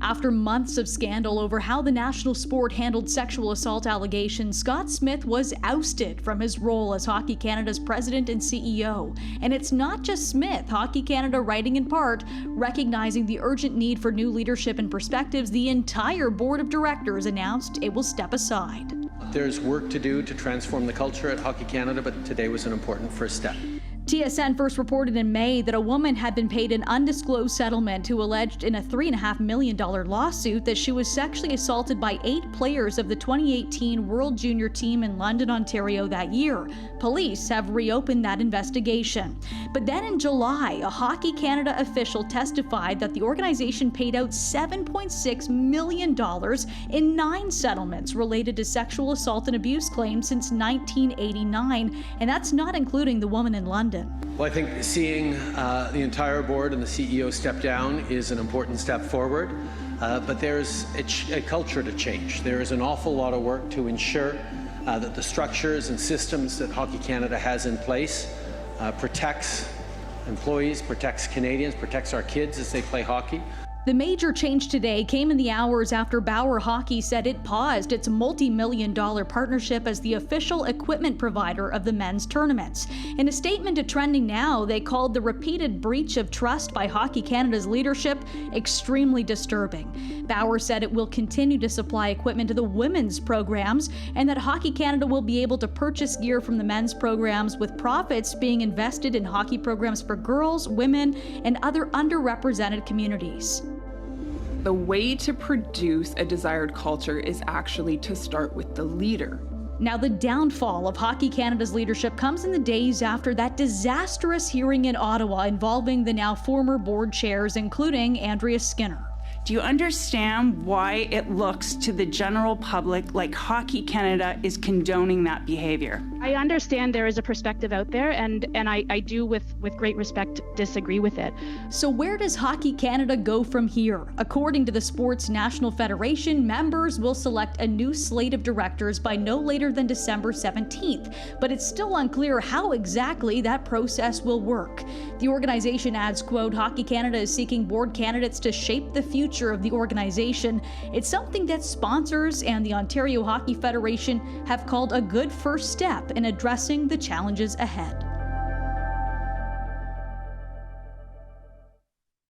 After months of scandal over how the national sport handled sexual assault allegations, Scott Smith was ousted from his role as Hockey Canada's president and CEO. And it's not just Smith. Hockey Canada, writing in part, recognizing the urgent need for new leadership and perspectives, the entire board of directors announced it will step aside. There's work to do to transform the culture at Hockey Canada, but today was an important first step. TSN first reported in May that a woman had been paid an undisclosed settlement who alleged in a $3.5 million lawsuit that she was sexually assaulted by 8 players of the 2018 World Junior team in London, Ontario that year. Police have reopened that investigation. But then in July, a Hockey Canada official testified that the organization paid out $7.6 million in 9 settlements related to sexual assault and abuse claims since 1989, and that's not including the woman in London. Well, I think seeing the entire board and the CEO step down is an important step forward, but there's a culture to change. There is an awful lot of work to ensure that the structures and systems that Hockey Canada has in place protects employees, protects Canadians, protects our kids as they play hockey. The major change today came in the hours after Bauer Hockey said it paused its multi-million-dollar partnership as the official equipment provider of the men's tournaments. In a statement to Trending Now, they called the repeated breach of trust by Hockey Canada's leadership extremely disturbing. Bauer said it will continue to supply equipment to the women's programs and that Hockey Canada will be able to purchase gear from the men's programs, with profits being invested in hockey programs for girls, women, and other underrepresented communities. The way to produce a desired culture is actually to start with the leader. Now, the downfall of Hockey Canada's leadership comes in the days after that disastrous hearing in Ottawa involving the now former board chairs, including Andrea Skinner. Do you understand why it looks to the general public like Hockey Canada is condoning that behavior? I understand there is a perspective out there, and I do, with great respect, disagree with it. So where does Hockey Canada go from here? According to the Sports National Federation, members will select a new slate of directors by no later than December 17th, but it's still unclear how exactly that process will work. The organization adds, quote, Hockey Canada is seeking board candidates to shape the future of the organization. It's something that sponsors and the Ontario Hockey Federation have called a good first step in addressing the challenges ahead.